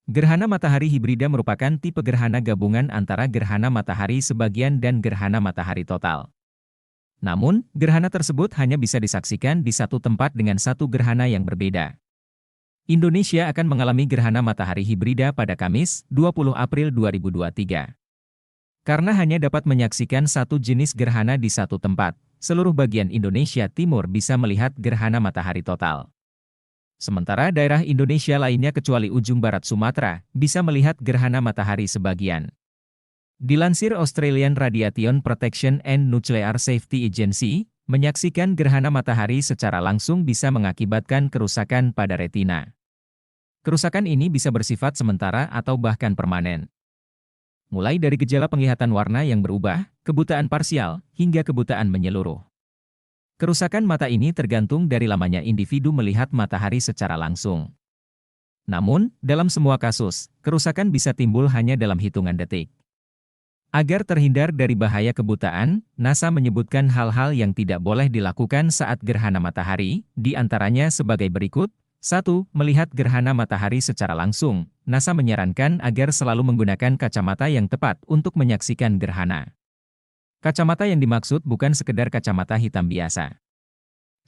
Gerhana matahari hibrida merupakan tipe gerhana gabungan antara gerhana matahari sebagian dan gerhana matahari total. Namun, gerhana tersebut hanya bisa disaksikan di satu tempat dengan satu gerhana yang berbeda. Indonesia akan mengalami gerhana matahari hibrida pada Kamis, 20 April 2023. Karena hanya dapat menyaksikan satu jenis gerhana di satu tempat, seluruh bagian Indonesia Timur bisa melihat gerhana matahari total. Sementara daerah Indonesia lainnya kecuali ujung barat Sumatera, bisa melihat gerhana matahari sebagian. Dilansir Australian Radiation Protection and Nuclear Safety Agency, menyaksikan gerhana matahari secara langsung bisa mengakibatkan kerusakan pada retina. Kerusakan ini bisa bersifat sementara atau bahkan permanen. Mulai dari gejala penglihatan warna yang berubah, kebutaan parsial, hingga kebutaan menyeluruh. Kerusakan mata ini tergantung dari lamanya individu melihat matahari secara langsung. Namun, dalam semua kasus, kerusakan bisa timbul hanya dalam hitungan detik. Agar terhindar dari bahaya kebutaan, NASA menyebutkan hal-hal yang tidak boleh dilakukan saat gerhana matahari, di antaranya sebagai berikut. 1. Melihat gerhana matahari secara langsung, NASA menyarankan agar selalu menggunakan kacamata yang tepat untuk menyaksikan gerhana. Kacamata yang dimaksud bukan sekedar kacamata hitam biasa.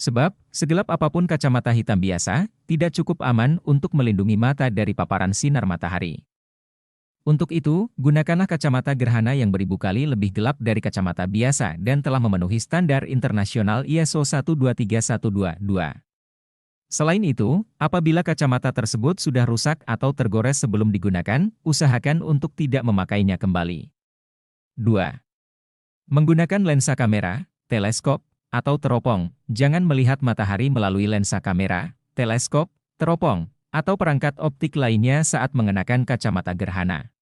Sebab, segelap apapun kacamata hitam biasa, tidak cukup aman untuk melindungi mata dari paparan sinar matahari. Untuk itu, gunakanlah kacamata gerhana yang beribu kali lebih gelap dari kacamata biasa dan telah memenuhi standar internasional ISO 123122. Selain itu, apabila kacamata tersebut sudah rusak atau tergores sebelum digunakan, usahakan untuk tidak memakainya kembali. 2. Menggunakan lensa kamera, teleskop, atau teropong, jangan melihat matahari melalui lensa kamera, teleskop, teropong, atau perangkat optik lainnya saat mengenakan kacamata gerhana.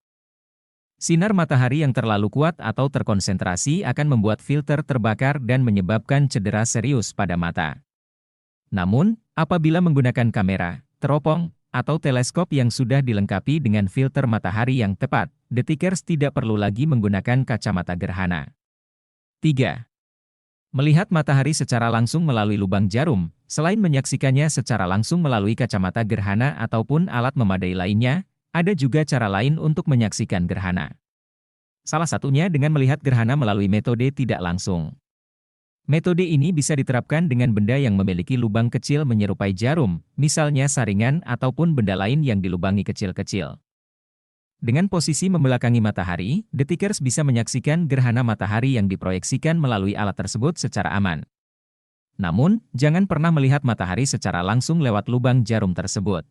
Sinar matahari yang terlalu kuat atau terkonsentrasi akan membuat filter terbakar dan menyebabkan cedera serius pada mata. Namun, apabila menggunakan kamera, teropong, atau teleskop yang sudah dilengkapi dengan filter matahari yang tepat, detikers tidak perlu lagi menggunakan kacamata gerhana. 3. Melihat matahari secara langsung melalui lubang jarum, selain menyaksikannya secara langsung melalui kacamata gerhana ataupun alat memadai lainnya, ada juga cara lain untuk menyaksikan gerhana. Salah satunya dengan melihat gerhana melalui metode tidak langsung. Metode ini bisa diterapkan dengan benda yang memiliki lubang kecil menyerupai jarum, misalnya saringan ataupun benda lain yang dilubangi kecil-kecil. Dengan posisi membelakangi matahari, detikers bisa menyaksikan gerhana matahari yang diproyeksikan melalui alat tersebut secara aman. Namun, jangan pernah melihat matahari secara langsung lewat lubang jarum tersebut.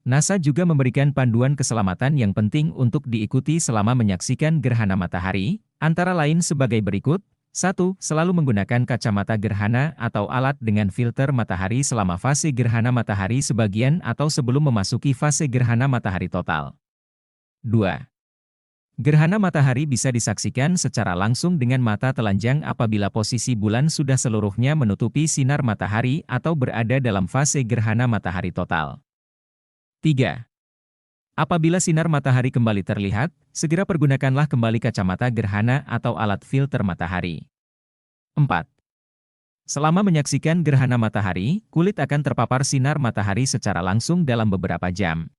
NASA juga memberikan panduan keselamatan yang penting untuk diikuti selama menyaksikan gerhana matahari, antara lain sebagai berikut. 1. Selalu menggunakan kacamata gerhana atau alat dengan filter matahari selama fase gerhana matahari sebagian atau sebelum memasuki fase gerhana matahari total. 2. Gerhana matahari bisa disaksikan secara langsung dengan mata telanjang apabila posisi bulan sudah seluruhnya menutupi sinar matahari atau berada dalam fase gerhana matahari total. 3. Apabila sinar matahari kembali terlihat, segera pergunakanlah kembali kacamata gerhana atau alat filter matahari. 4. Selama menyaksikan gerhana matahari, kulit akan terpapar sinar matahari secara langsung dalam beberapa jam.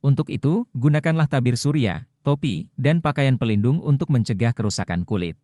Untuk itu, gunakanlah tabir surya, topi, dan pakaian pelindung untuk mencegah kerusakan kulit.